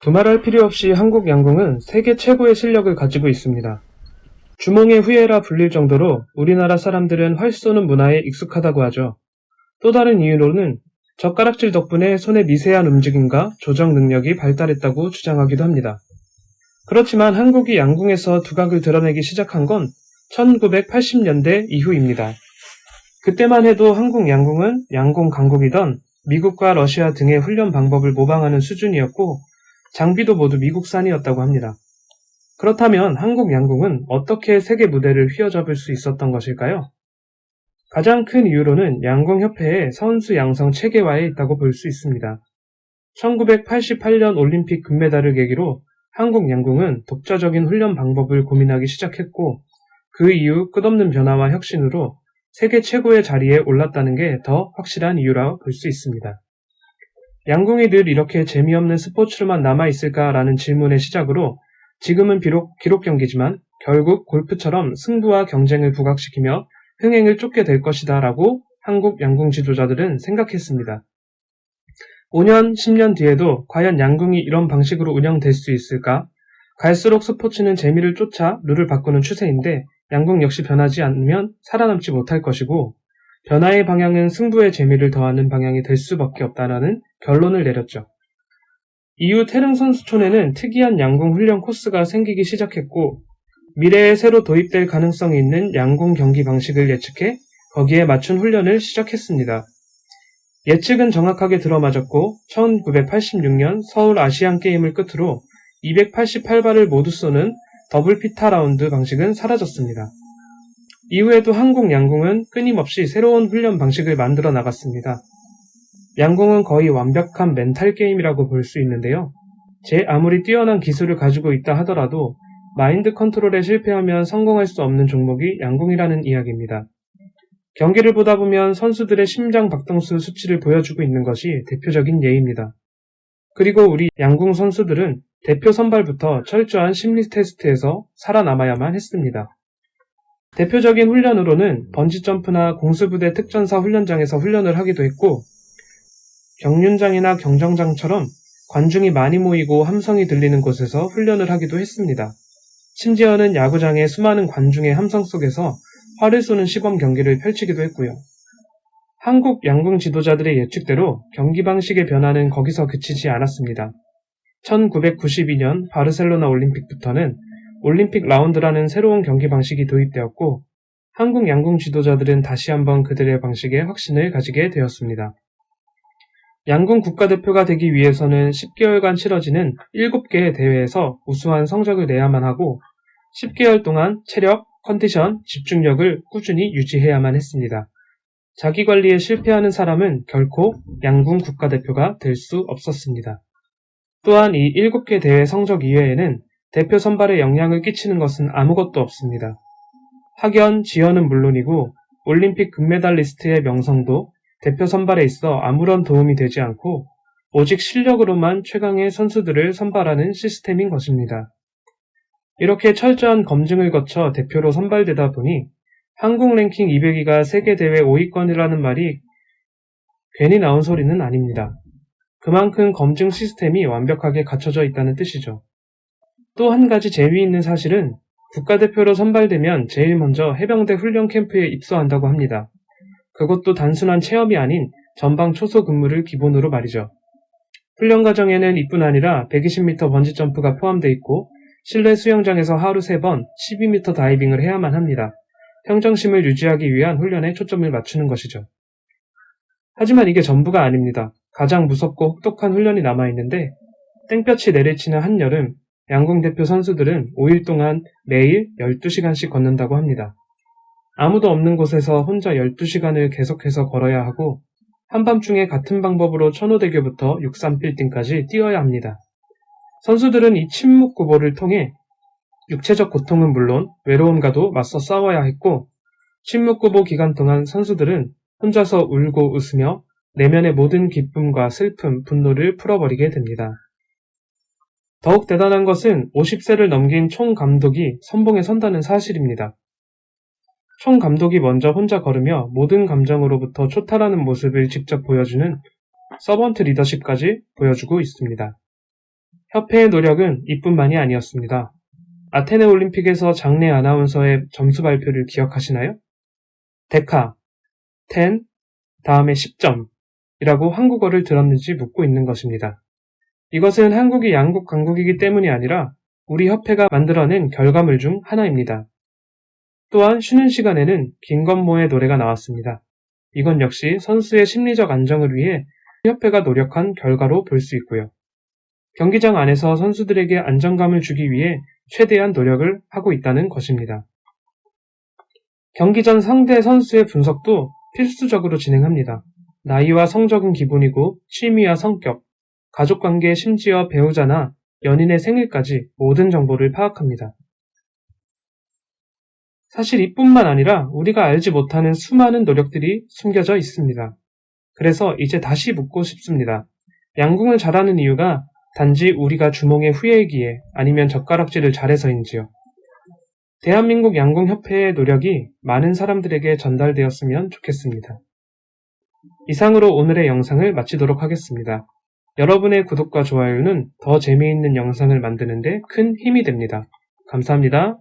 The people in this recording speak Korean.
두말할 필요 없이 한국 양궁은 세계 최고의 실력을 가지고 있습니다. 주몽의 후예라 불릴 정도로 우리나라 사람들은 활 쏘는 문화에 익숙하다고 하죠. 또 다른 이유로는 젓가락질 덕분에 손의 미세한 움직임과 조정 능력이 발달했다고 주장하기도 합니다. 그렇지만 한국이 양궁에서 두각을 드러내기 시작한 건 1980년대 이후입니다. 그때만 해도 한국 양궁은 양궁 강국이던 미국과 러시아 등의 훈련 방법을 모방하는 수준이었고 장비도 모두 미국산이었다고 합니다. 그렇다면 한국 양궁은 어떻게 세계 무대를 휘어잡을 수 있었던 것일까요? 가장 큰 이유로는 양궁협회의 선수 양성 체계화에 있다고 볼 수 있습니다. 1988년 올림픽 금메달을 계기로 한국 양궁은 독자적인 훈련 방법을 고민하기 시작했고 그 이후 끝없는 변화와 혁신으로 세계 최고의 자리에 올랐다는 게 더 확실한 이유라 볼 수 있습니다. 양궁이 늘 이렇게 재미없는 스포츠로만 남아있을까라는 질문의 시작으로 지금은 비록 기록 경기지만 결국 골프처럼 승부와 경쟁을 부각시키며 흥행을 쫓게 될 것이다 라고 한국 양궁 지도자들은 생각했습니다. 5년, 10년 뒤에도 과연 양궁이 이런 방식으로 운영될 수 있을까? 갈수록 스포츠는 재미를 쫓아 룰을 바꾸는 추세인데 양궁 역시 변하지 않으면 살아남지 못할 것이고 변화의 방향은 승부의 재미를 더하는 방향이 될 수밖에 없다라는 결론을 내렸죠. 이후 태릉 선수촌에는 특이한 양궁 훈련 코스가 생기기 시작했고 미래에 새로 도입될 가능성이 있는 양궁 경기 방식을 예측해 거기에 맞춘 훈련을 시작했습니다. 예측은 정확하게 들어맞았고 1986년 서울 아시안게임을 끝으로 288발을 모두 쏘는 더블 피타 라운드 방식은 사라졌습니다. 이후에도 한국 양궁은 끊임없이 새로운 훈련 방식을 만들어 나갔습니다. 양궁은 거의 완벽한 멘탈 게임이라고 볼 수 있는데요. 제 아무리 뛰어난 기술을 가지고 있다 하더라도 마인드 컨트롤에 실패하면 성공할 수 없는 종목이 양궁이라는 이야기입니다. 경기를 보다 보면 선수들의 심장 박동수 수치를 보여주고 있는 것이 대표적인 예입니다. 그리고 우리 양궁 선수들은 대표 선발부터 철저한 심리 테스트에서 살아남아야만 했습니다. 대표적인 훈련으로는 번지점프나 공수부대 특전사 훈련장에서 훈련을 하기도 했고 경륜장이나 경정장처럼 관중이 많이 모이고 함성이 들리는 곳에서 훈련을 하기도 했습니다. 심지어는 야구장의 수많은 관중의 함성 속에서 활을 쏘는 시범 경기를 펼치기도 했고요. 한국 양궁 지도자들의 예측대로 경기 방식의 변화는 거기서 그치지 않았습니다. 1992년 바르셀로나 올림픽부터는 올림픽 라운드라는 새로운 경기 방식이 도입되었고 한국 양궁 지도자들은 다시 한번 그들의 방식에 확신을 가지게 되었습니다. 양궁 국가대표가 되기 위해서는 10개월간 치러지는 7개의 대회에서 우수한 성적을 내야만 하고 10개월 동안 체력, 컨디션, 집중력을 꾸준히 유지해야만 했습니다. 자기관리에 실패하는 사람은 결코 양궁 국가대표가 될 수 없었습니다. 또한 이 7개 대회 성적 이외에는 대표 선발에 영향을 끼치는 것은 아무것도 없습니다. 학연, 지연은 물론이고 올림픽 금메달리스트의 명성도 대표 선발에 있어 아무런 도움이 되지 않고 오직 실력으로만 최강의 선수들을 선발하는 시스템인 것입니다. 이렇게 철저한 검증을 거쳐 대표로 선발되다 보니 한국 랭킹 200위가 세계대회 5위권이라는 말이 괜히 나온 소리는 아닙니다. 그만큼 검증 시스템이 완벽하게 갖춰져 있다는 뜻이죠. 또 한 가지 재미있는 사실은 국가대표로 선발되면 제일 먼저 해병대 훈련 캠프에 입소한다고 합니다. 그것도 단순한 체험이 아닌 전방 초소 근무를 기본으로 말이죠. 훈련 과정에는 이뿐 아니라 120m 번지점프가 포함되어 있고 실내 수영장에서 하루 3번 12m 다이빙을 해야만 합니다. 평정심을 유지하기 위한 훈련에 초점을 맞추는 것이죠. 하지만 이게 전부가 아닙니다. 가장 무섭고 혹독한 훈련이 남아있는데 땡볕이 내리치는 한여름 양궁 대표 선수들은 5일 동안 매일 12시간씩 걷는다고 합니다. 아무도 없는 곳에서 혼자 12시간을 계속해서 걸어야 하고 한밤중에 같은 방법으로 천호대교부터 63빌딩까지 뛰어야 합니다. 선수들은 이 침묵구보를 통해 육체적 고통은 물론 외로움과도 맞서 싸워야 했고 침묵구보 기간 동안 선수들은 혼자서 울고 웃으며 내면의 모든 기쁨과 슬픔, 분노를 풀어버리게 됩니다. 더욱 대단한 것은 50세를 넘긴 총감독이 선봉에 선다는 사실입니다. 총감독이 먼저 혼자 걸으며 모든 감정으로부터 초탈하는 모습을 직접 보여주는 서번트 리더십까지 보여주고 있습니다. 협회의 노력은 이뿐만이 아니었습니다. 아테네 올림픽에서 장내 아나운서의 점수 발표를 기억하시나요? 데카, 10, 다음에 10점이라고 한국어를 들었는지 묻고 있는 것입니다. 이것은 한국이 양국 강국이기 때문이 아니라 우리 협회가 만들어낸 결과물 중 하나입니다. 또한 쉬는 시간에는 김건모의 노래가 나왔습니다. 이건 역시 선수의 심리적 안정을 위해 협회가 노력한 결과로 볼 수 있고요. 경기장 안에서 선수들에게 안정감을 주기 위해 최대한 노력을 하고 있다는 것입니다. 경기 전 상대 선수의 분석도 필수적으로 진행합니다. 나이와 성적은 기본이고 취미와 성격, 가족관계 심지어 배우자나 연인의 생일까지 모든 정보를 파악합니다. 사실 이뿐만 아니라 우리가 알지 못하는 수많은 노력들이 숨겨져 있습니다. 그래서 이제 다시 묻고 싶습니다. 양궁을 잘하는 이유가 단지 우리가 주몽의 후예이기에 아니면 젓가락질을 잘해서인지요. 대한민국 양궁협회의 노력이 많은 사람들에게 전달되었으면 좋겠습니다. 이상으로 오늘의 영상을 마치도록 하겠습니다. 여러분의 구독과 좋아요는 더 재미있는 영상을 만드는 데 큰 힘이 됩니다. 감사합니다.